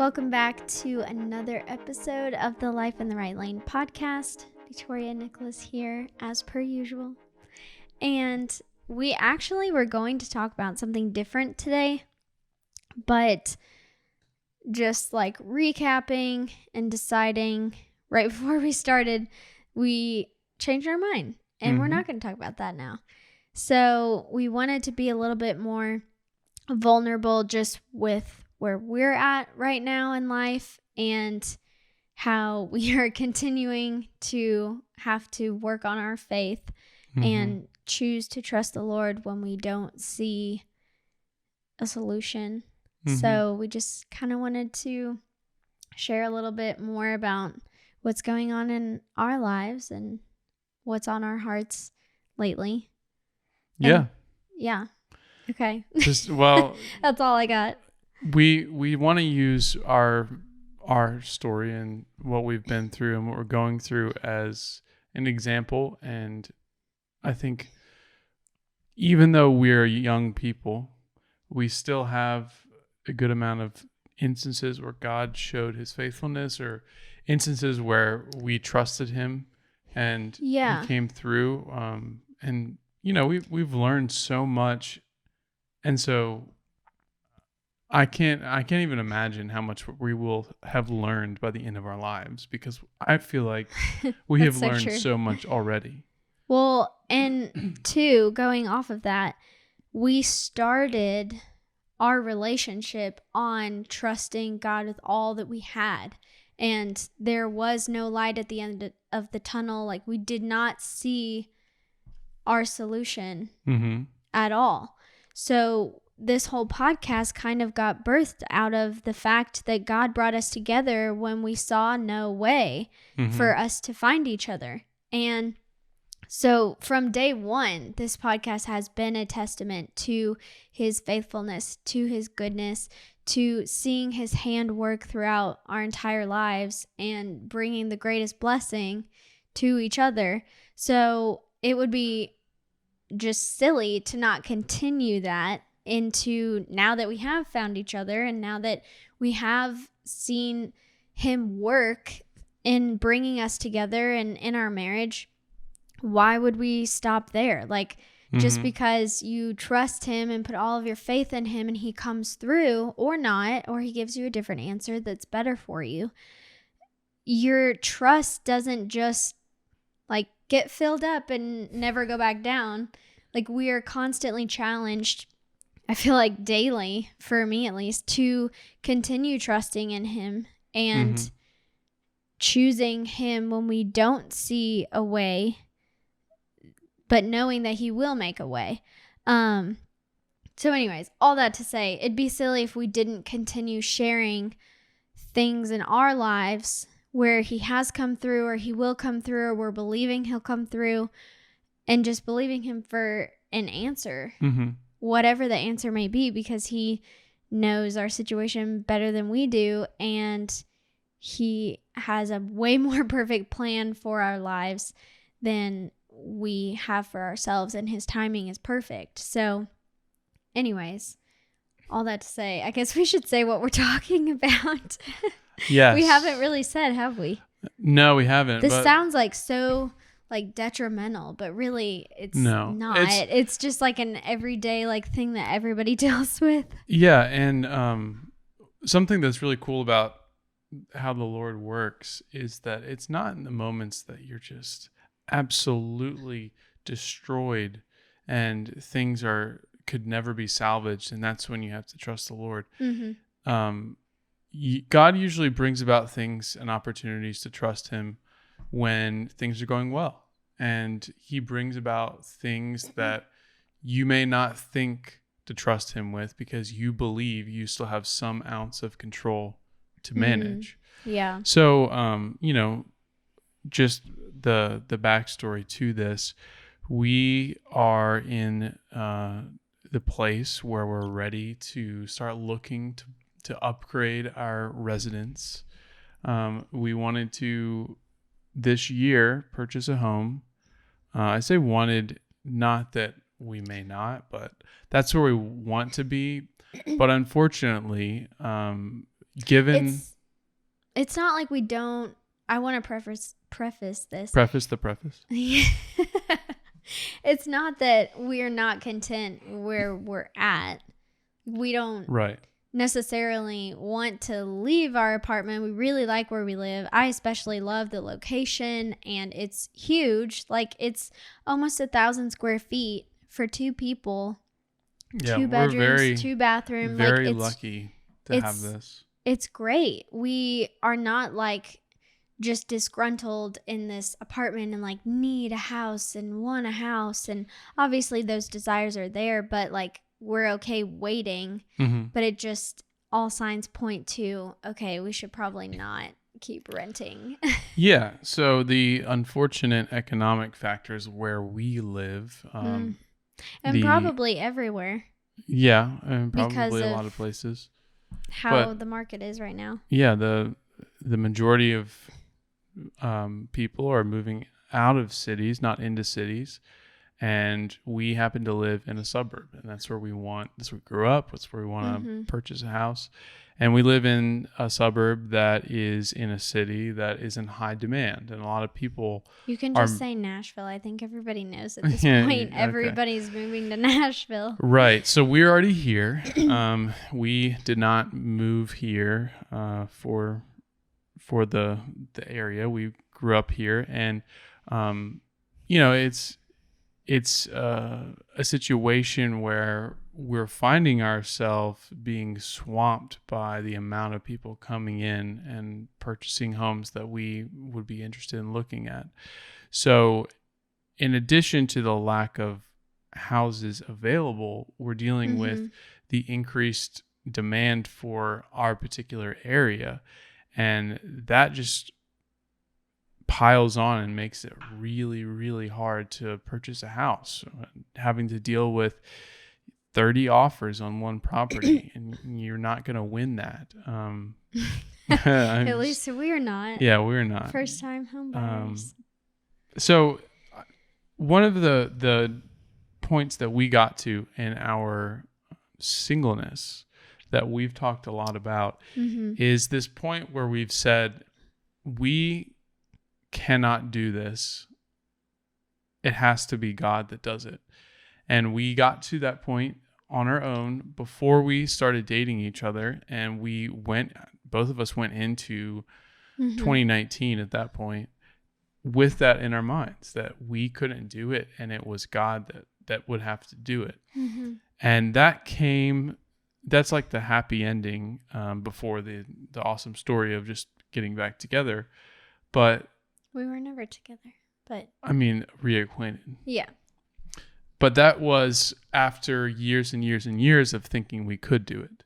Welcome back to another episode of the Life in the Right Lane podcast. Victoria and Nicholas here, as per usual. And we actually were going to talk about something different today, but just like recapping and deciding right before we started, we changed our mind and we're not going to talk about that now. So we wanted to be a little bit more vulnerable just with where we're at right now in life and how we are continuing to have to work on our faith and choose to trust the Lord when we don't see a solution. So we just kind of wanted to share a little bit more about what's going on in our lives and what's on our hearts lately. Yeah. Yeah. Okay. That's all I got. We want to use our story and what we've been through and what we're going through as an example. And I think even though we're young people, we still have a good amount of instances where God showed his faithfulness, or instances where we trusted him and he came through. And you know, we've learned so much. And so I can't even imagine how much we will have learned by the end of our lives, because I feel like we have learned so much already. Well, and two, going off of that, we started our relationship on trusting God with all that we had. And there was no light at the end of the tunnel. Like, we did not see our solution at all. So this whole podcast kind of got birthed out of the fact that God brought us together when we saw no way for us to find each other. And so from day one, this podcast has been a testament to his faithfulness, to his goodness, to seeing his hand work throughout our entire lives and bringing the greatest blessing to each other. So it would be just silly to not continue that into now that we have found each other and now that we have seen him work in bringing us together and in our marriage. Why would we stop there? Like, just because you trust him and put all of your faith in him and he comes through or not, or he gives you a different answer that's better for you, your trust doesn't just like get filled up and never go back down. Like, we are constantly challenged, I feel like daily, for me at least, to continue trusting in him and choosing him when we don't see a way, but knowing that he will make a way. So anyways, all that to say, it'd be silly if we didn't continue sharing things in our lives where he has come through or he will come through or we're believing he'll come through, and just believing him for an answer, whatever the answer may be, because he knows our situation better than we do. And he has a way more perfect plan for our lives than we have for ourselves, and his timing is perfect. So anyways, all that to say, I guess we should say what we're talking about. Yes. We haven't really said, have we? No, we haven't. This sounds like so like detrimental, but really it's not. It's just like an everyday like thing that everybody deals with. Yeah. And something that's really cool about how the Lord works is that it's not in the moments that you're just absolutely destroyed and things could never be salvaged, and that's when you have to trust the Lord. God usually brings about things and opportunities to trust him when things are going well, and he brings about things that you may not think to trust him with because you believe you still have some ounce of control to manage. Yeah. So just the backstory to this, we are in the place where we're ready to start looking to upgrade our residence. We wanted to this year purchase a home. I say wanted, not that we may not, but that's where we want to be. But unfortunately, given It's not like we don't. I want to preface this. preface the preface. It's not that we're not content where we're at. We don't Right. necessarily want to leave our apartment. We really like where we live. I especially love the location, and it's huge. Like, it's almost 1,000 square feet for 2 people. Yeah, 2 we're bedrooms, 2 bathrooms. very like, lucky to have this. It's great. We are not like just disgruntled in this apartment and like need a house and want a house. And obviously those desires are there, but like we're okay waiting. Mm-hmm. But it just, all signs point to, okay, we should probably not keep renting. Yeah. So the unfortunate economic factors where we live, and probably everywhere. Yeah, and Because probably a of lot of places. How the market is right now. Yeah, the majority of people are moving out of cities, not into cities, and we happen to live in a suburb, and that's where we grew up. That's where we want to purchase a house, and we live in a suburb that is in a city that is in high demand, and a lot of people. You can just say Nashville. I think everybody knows at this point. Everybody's moving to Nashville. Right. So we're already here. We did not move here for the area. We grew up here, and it's a situation where we're finding ourselves being swamped by the amount of people coming in and purchasing homes that we would be interested in looking at. So in addition to the lack of houses available, we're dealing with the increased demand for our particular area. And that just piles on and makes it really, really hard to purchase a house. Having to deal with 30 offers on one property, and you're not going to win that. At least we're not. Yeah, we're not. First time home buyers. So one of the points that we got to in our singleness that we've talked a lot about is this point where we've said, we cannot do this. It has to be God that does it. And we got to that point on our own before we started dating each other. And both of us went into 2019 at that point with that in our minds, that we couldn't do it. And it was God that would have to do it. And that's like the happy ending before the awesome story of just getting back together. But we were never together, but I mean, reacquainted. Yeah. But that was after years and years and years of thinking we could do it.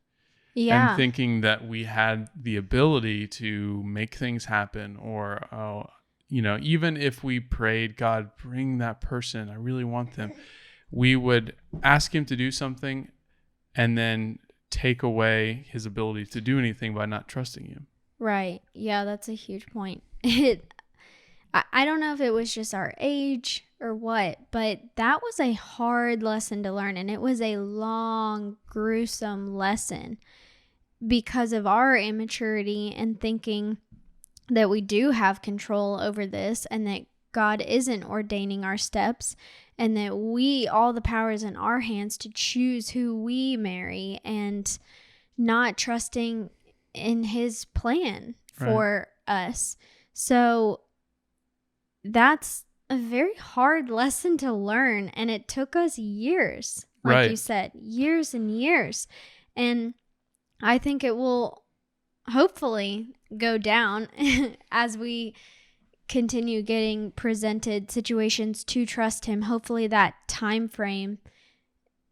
Yeah. And thinking that we had the ability to make things happen, or, even if we prayed, God, bring that person, I really want them. We would ask him to do something and then take away his ability to do anything by not trusting him. Right. Yeah, that's a huge point. I don't know if it was just our age or what, but that was a hard lesson to learn. And it was a long, gruesome lesson because of our immaturity and thinking that we do have control over this and that God isn't ordaining our steps and that all the power is in our hands to choose who we marry, and not trusting in his plan for us. So that's a very hard lesson to learn, and it took us years, like you said, years and years. And I think it will hopefully go down as we continue getting presented situations to trust him. Hopefully that time frame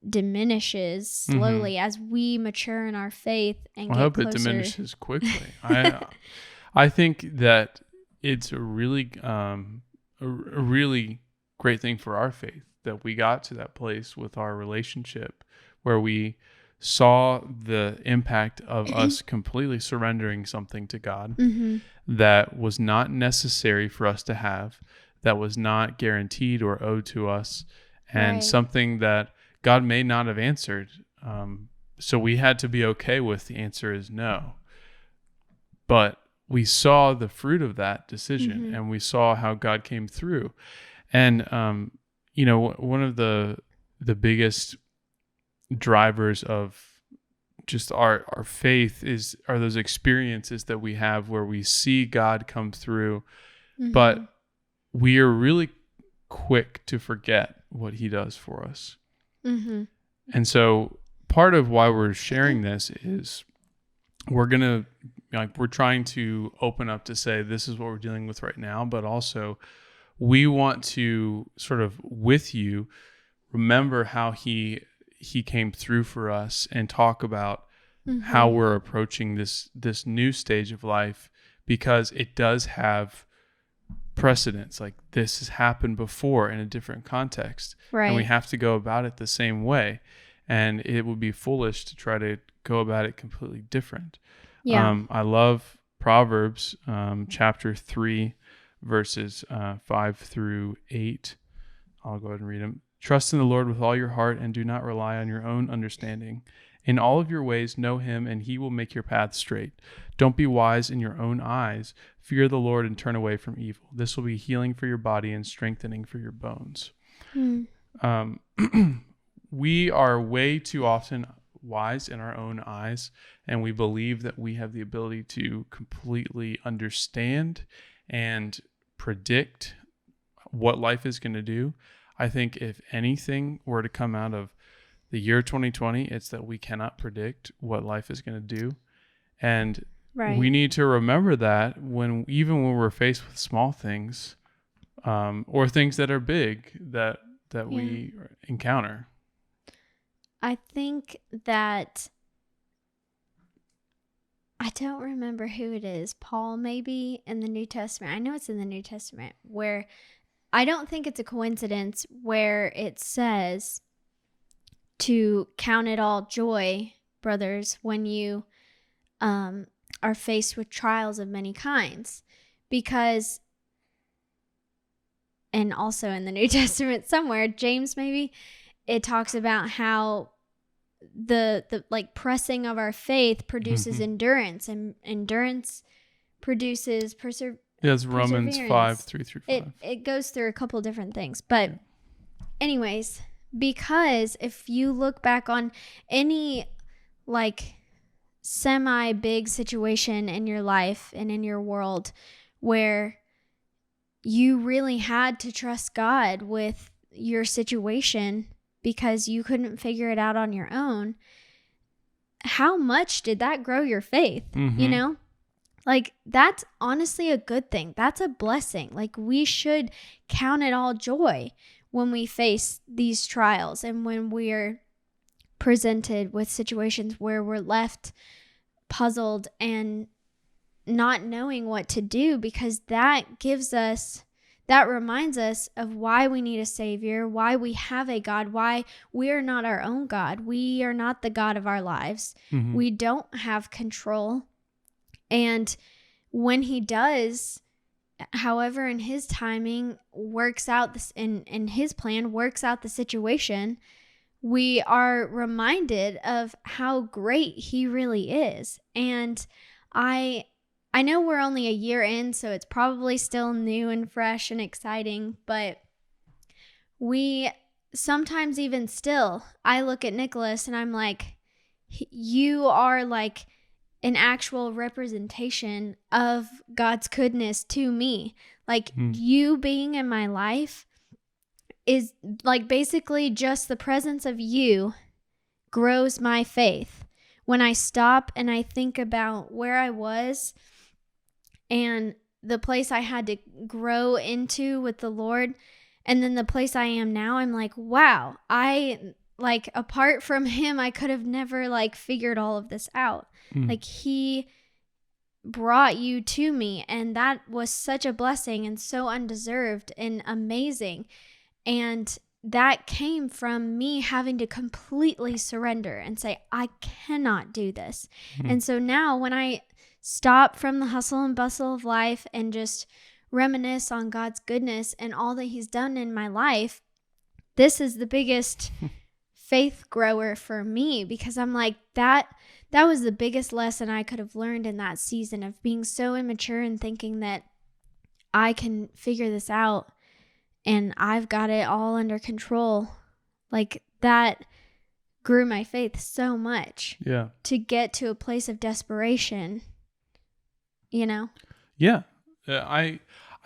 diminishes slowly as we mature in our faith and get I hope closer. It diminishes quickly. I think that it's a really great thing for our faith that we got to that place with our relationship where we saw the impact of us completely surrendering something to God that was not necessary for us to have, that was not guaranteed or owed to us, and something that God may not have answered. So we had to be okay with the answer is no. but we saw the fruit of that decision, and we saw how God came through. And one of the biggest drivers of just our faith are those experiences that we have where we see God come through, but we are really quick to forget what he does for us. And so part of why we're sharing this is we're trying to open up to say this is what we're dealing with right now, but also we want to sort of with you remember how he came through for us and talk about how we're approaching this new stage of life, because it does have precedence. Like, this has happened before in a different context, right? And we have to go about it the same way, and it would be foolish to try to go about it completely different. I love Proverbs chapter 3 verses 5 through 8. I'll go ahead and read them. Trust in the Lord with all your heart and do not rely on your own understanding. In all of your ways know him, and he will make your path straight. Don't be wise in your own eyes. Fear the Lord and turn away from evil. This will be healing for your body and strengthening for your bones. We are way too often wise in our own eyes, and we believe that we have the ability to completely understand and predict what life is going to do. I think if anything were to come out of the year 2020, it's that we cannot predict what life is going to do. And we need to remember that even when we're faced with small things, or things that are big that we encounter. I think that, I don't remember who it is, Paul maybe, in the New Testament. I know it's in the New Testament, where I don't think it's a coincidence where it says to count it all joy, brothers, when you are faced with trials of many kinds. Because, and also in the New Testament somewhere, James maybe, it talks about how the like pressing of our faith produces endurance, and endurance produces perseverance. Yes, Romans 5, 3 through 5. It goes through a couple different things. But anyways, because if you look back on any like semi-big situation in your life and in your world where you really had to trust God with your situation because you couldn't figure it out on your own, how much did that grow your faith? You know? Like, that's honestly a good thing. That's a blessing. Like, we should count it all joy when we face these trials and when we're presented with situations where we're left puzzled and not knowing what to do, because that reminds us of why we need a savior, why we have a God, why we are not our own God. We are not the God of our lives. We don't have control. And when he does, however, in his timing works out this, in his plan works out the situation, we are reminded of how great he really is. And I know we're only a year in, so it's probably still new and fresh and exciting, but we sometimes even still, I look at Nicholas and I'm like, you are like an actual representation of God's goodness to me. Like, you being in my life is like basically just the presence of you grows my faith. When I stop and I think about where I was and the place I had to grow into with the Lord, and then the place I am now, I'm like, wow, like, apart from him, I could have never like figured all of this out. Like, he brought you to me, and that was such a blessing and so undeserved and amazing. And that came from me having to completely surrender and say, I cannot do this. And so now when I stop from the hustle and bustle of life and just reminisce on God's goodness and all that he's done in my life, this is the biggest faith grower for me, because I'm like, that was the biggest lesson I could have learned in that season of being so immature and thinking that I can figure this out and I've got it all under control. Like, that grew my faith so much. Yeah. To get to a place of desperation, you know? Yeah. I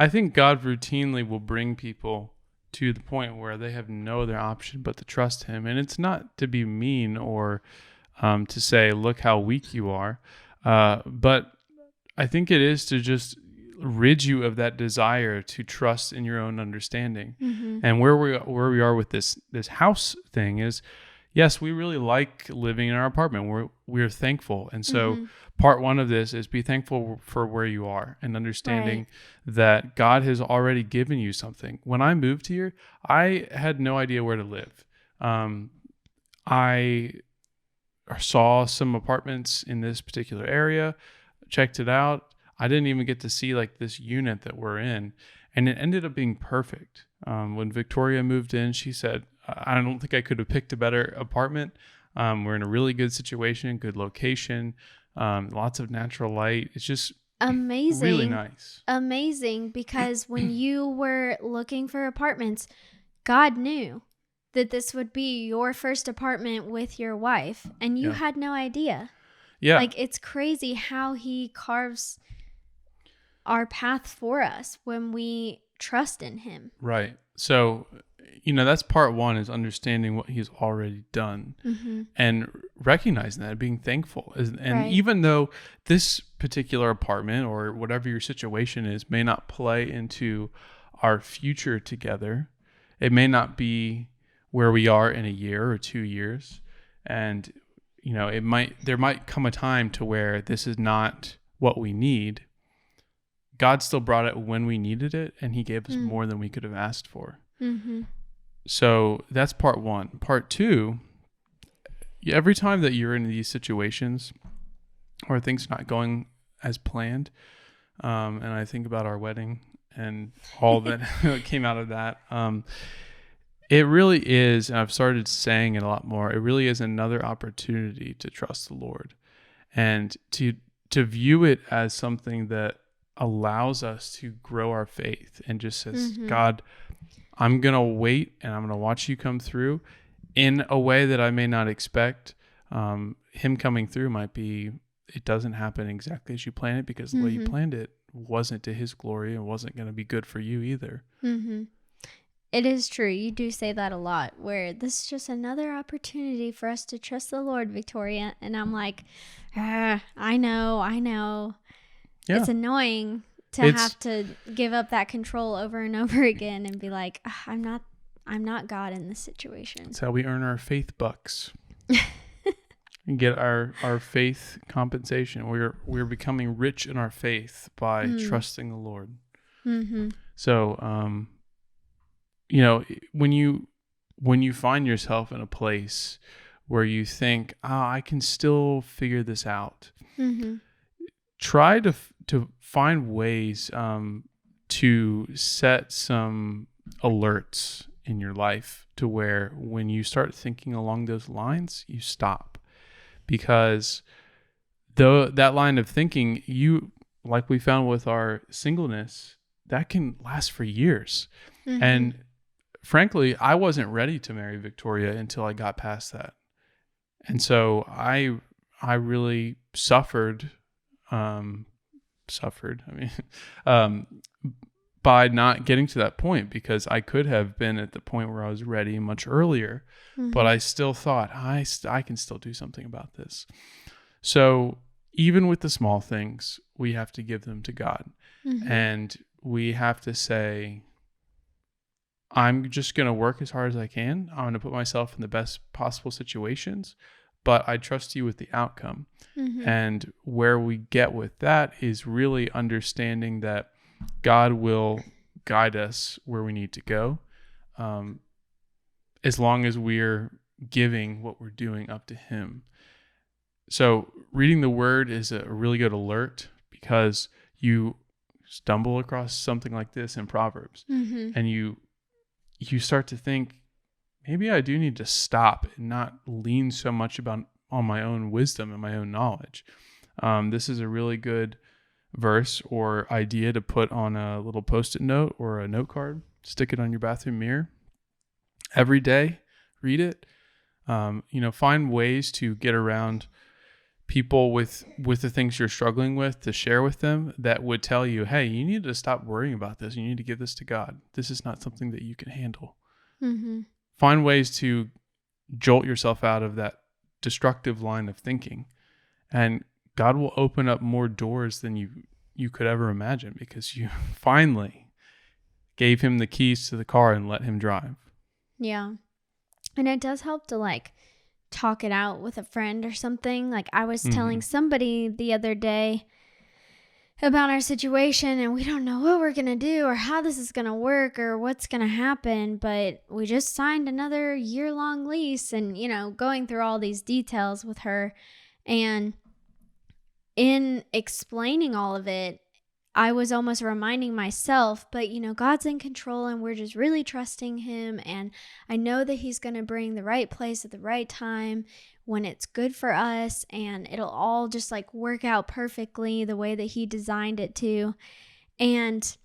think God routinely will bring people to the point where they have no other option but to trust him. And it's not to be mean or to say, look how weak you are. But I think it is to just rid you of that desire to trust in your own understanding. Mm-hmm. And where we are with this house thing is, yes, we really like living in our apartment. We're thankful. And so part one of this is be thankful for where you are and understanding that God has already given you something. When I moved here, I had no idea where to live. I saw some apartments in this particular area, checked it out. I didn't even get to see like this unit that we're in, and it ended up being perfect. When Victoria moved in, she said, I don't think I could have picked a better apartment. We're in a really good situation, good location, lots of natural light. It's just amazing. Really nice. Amazing, because when you were looking for apartments, God knew that this would be your first apartment with your wife, and you had no idea. Yeah. Like, it's crazy how he carves our path for us when we trust in him. Right. So, that's part one, is understanding what he's already done and recognizing that, being thankful. And even though this particular apartment or whatever your situation is may not play into our future together, it may not be where we are in a year or 2 years. And, there might come a time to where this is not what we need. God still brought it when we needed it, and he gave us more than we could have asked for. Mm-hmm. So that's part one. Part two, every time that you're in these situations where things not going as planned, and I think about our wedding and all that came out of that, it really is, and I've started saying it a lot more, it really is another opportunity to trust the Lord and to view it as something that allows us to grow our faith and just says, God, I'm going to wait and I'm going to watch you come through in a way that I may not expect. Him coming through might be, it doesn't happen exactly as you planned it, because the way you planned it wasn't to his glory and wasn't going to be good for you either. It is true. You do say that a lot, where this is just another opportunity for us to trust the Lord, Victoria. And I'm like, I know. Yeah. It's annoying to have to give up that control over and over again and be like, I'm not God in this situation. That's how we earn our faith bucks and get our faith compensation. We're becoming rich in our faith by trusting the Lord. So, when you find yourself in a place where you think, I can still figure this out, try to find ways to set some alerts in your life to where when you start thinking along those lines, you stop. Because that line of thinking, like we found with our singleness, that can last for years. And frankly, I wasn't ready to marry Victoria until I got past that. And so I really suffered by not getting to that point, because I could have been at the point where I was ready much earlier, but I still thought I can still do something about this. So even with the small things, we have to give them to God, and we have to say, I'm just going to work as hard as I can. I'm going to put myself in the best possible situations, but I trust you with the outcome. And where we get with that is really understanding that God will guide us where we need to go, as long as we're giving what we're doing up to him. So reading the word is a really good alert, because you stumble across something like this in Proverbs, and you start to think, maybe I do need to stop and not lean so much on my own wisdom and my own knowledge. This is a really good verse or idea to put on a little Post-it note or a note card. Stick it on your bathroom mirror. Every day, read it. Find ways to get around people with the things you're struggling with, to share with them that would tell you, hey, you need to stop worrying about this. You need to give this to God. This is not something that you can handle. Mm-hmm. Find ways to jolt yourself out of that destructive line of thinking, and God will open up more doors than you could ever imagine, because you finally gave him the keys to the car and let him drive. Yeah. And it does help to like talk it out with a friend or something. Like I was telling somebody the other day about our situation, and we don't know what we're going to do or how this is going to work or what's going to happen, but we just signed another year-long lease, and, going through all these details with her. And in explaining all of it, I was almost reminding myself, but God's in control and we're just really trusting him. And I know that he's going to bring the right place at the right time when it's good for us, and it'll all just like work out perfectly the way that he designed it to. And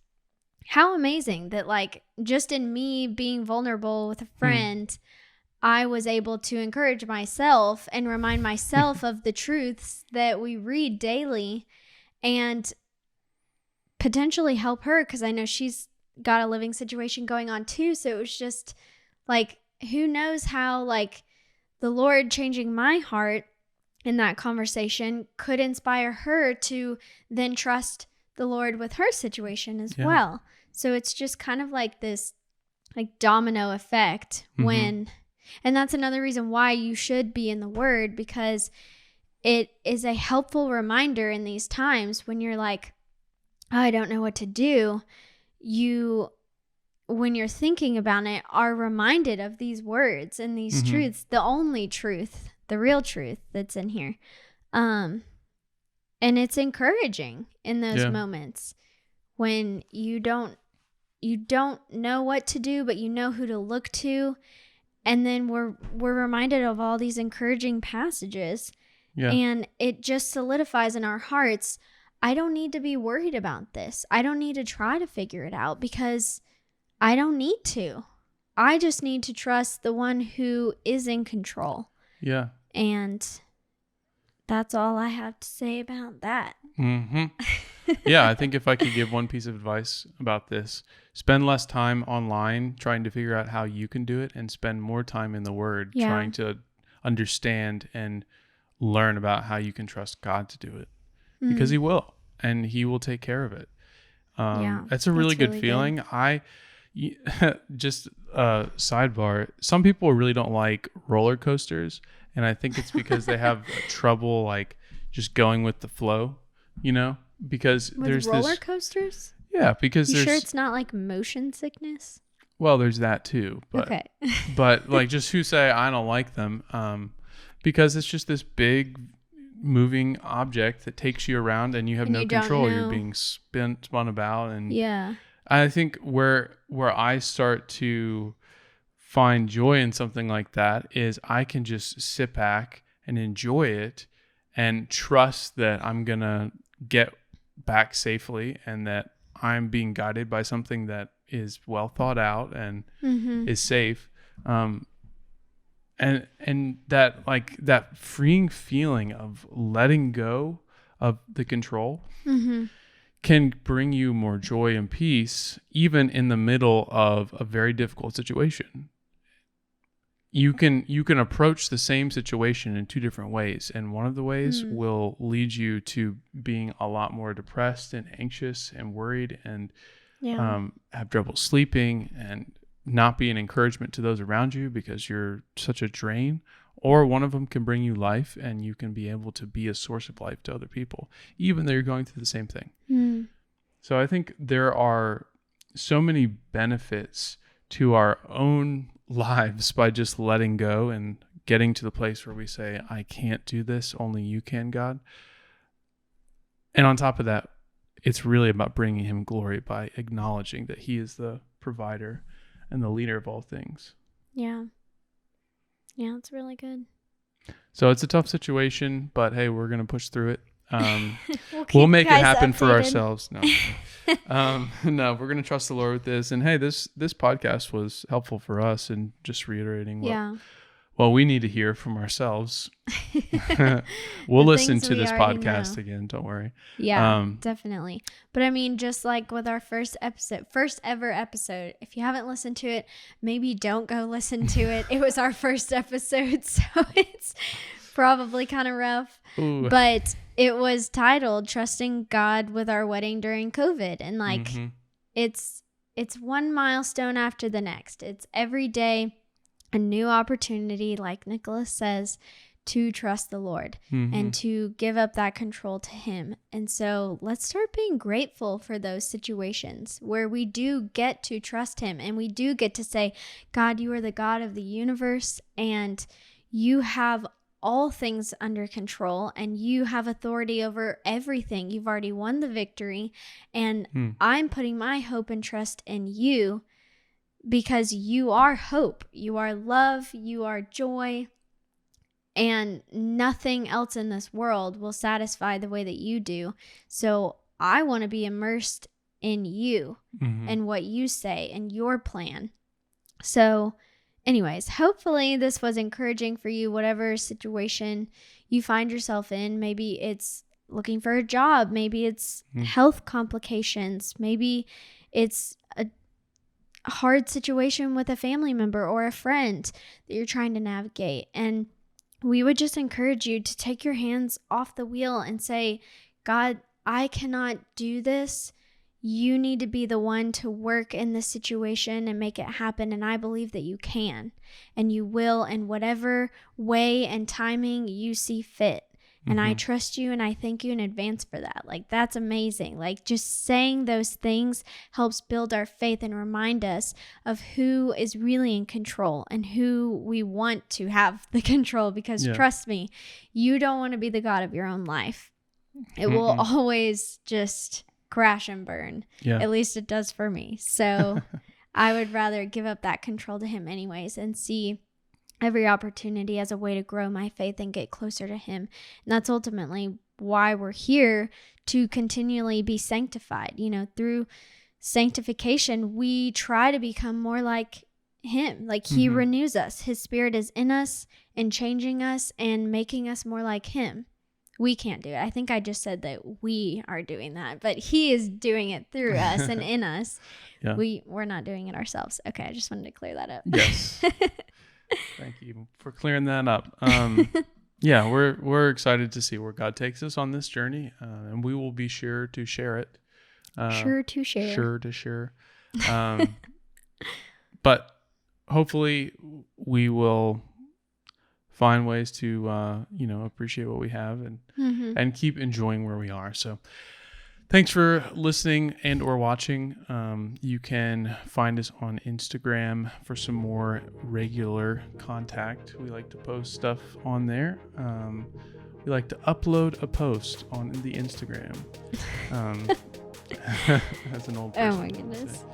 how amazing that like just in me being vulnerable with a friend, I was able to encourage myself and remind myself of the truths that we read daily, and potentially help her, because I know she's got a living situation going on too. So it was just like, who knows how like the Lord changing my heart in that conversation could inspire her to then trust the Lord with her situation as well. So it's just kind of like this like domino effect and that's another reason why you should be in the Word, because it is a helpful reminder in these times when you're like, oh, I don't know what to do. When you're thinking about it, are reminded of these words and these truths, the only truth, the real truth that's in here. And it's encouraging in those moments when you don't know what to do, but you know who to look to. And then we're reminded of all these encouraging passages. Yeah. And it just solidifies in our hearts, I don't need to be worried about this. I don't need to try to figure it out, because I don't need to. I just need to trust the one who is in control. Yeah. And that's all I have to say about that. Yeah, I think if I could give one piece of advice about this, spend less time online trying to figure out how you can do it, and spend more time in the Word trying to understand and learn about how you can trust God to do it. Because he will, and he will take care of it. That's a really good feeling. Just a sidebar, some people really don't like roller coasters, and I think it's because they have trouble like just going with the flow, because with there's roller coasters. Yeah, because you sure it's not like motion sickness? Well, there's that too, but okay. But like, just who say I don't like them, because it's just this big moving object that takes you around, and you have no control. You're being spun about, and I think where I start to find joy in something like that is I can just sit back and enjoy it and trust that I'm gonna get back safely, and that I'm being guided by something that is well thought out and is safe. And that like that freeing feeling of letting go of the control can bring you more joy and peace, even in the middle of a very difficult situation. You can approach the same situation in two different ways, and one of the ways will lead you to being a lot more depressed and anxious and worried, and have trouble sleeping, and not be an encouragement to those around you because you're such a drain. Or one of them can bring you life, and you can be able to be a source of life to other people, even though you're going through the same thing. So I think there are so many benefits to our own lives by just letting go and getting to the place where we say, I can't do this, only you can, God. And on top of that, it's really about bringing him glory by acknowledging that he is the provider and the leader of all things. Yeah. Yeah, it's really good. So it's a tough situation, but hey, we're going to push through it. We'll Make it you guys happen for updated. ourselves. No, no, we're going to trust the Lord with this. And hey, this podcast was helpful for us, and just reiterating what we need to hear from ourselves. We'll listen to this podcast again. Don't worry. Yeah, definitely. But I mean, just like with our first ever episode, if you haven't listened to it, maybe don't go listen to it. It was our first episode, so it's probably kind of rough. Ooh. But it was titled Trusting God with Our Wedding During COVID. And like, it's one milestone after the next. It's every day a new opportunity, like Nicholas says, to trust the Lord and to give up that control to him. And so let's start being grateful for those situations where we do get to trust him and we do get to say, God, you are the God of the universe and you have all things under control and you have authority over everything. You've already won the victory and I'm putting my hope and trust in you because you are hope, you are love, you are joy, and nothing else in this world will satisfy the way that you do. So I want to be immersed in you and what you say and your plan. So anyways, hopefully this was encouraging for you, whatever situation you find yourself in. Maybe it's looking for a job. Maybe it's health complications. Maybe it's a hard situation with a family member or a friend that you're trying to navigate. And we would just encourage you to take your hands off the wheel and say, God, I cannot do this. You need to be the one to work in this situation and make it happen. And I believe that you can and you will in whatever way and timing you see fit. And I trust you and I thank you in advance for that. Like, that's amazing. Like, just saying those things helps build our faith and remind us of who is really in control and who we want to have the control. Because trust me, you don't want to be the God of your own life. It will always just crash and burn. Yeah. At least it does for me. So I would rather give up that control to him anyways and see every opportunity as a way to grow my faith and get closer to him. And that's ultimately why we're here, to continually be sanctified. You know, through sanctification, we try to become more like him. Like he renews us. His spirit is in us and changing us and making us more like him. We can't do it. I think I just said that we are doing that, but he is doing it through us and in us. Yeah. We're not doing it ourselves. Okay, I just wanted to clear that up. Yes. Thank you for clearing that up. Yeah, we're excited to see where God takes us on this journey, and we will be sure to share it. Sure to share. But hopefully we will find ways to appreciate what we have and keep enjoying where we are. So thanks for listening and or watching. You can find us on Instagram for some more regular contact. We like to post stuff on there. We like to upload a post on the Instagram. That's an old person. Oh my goodness.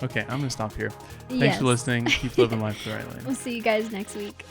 Okay, I'm going to stop here. Thanks for listening. Keep living life the right way. We'll see you guys next week.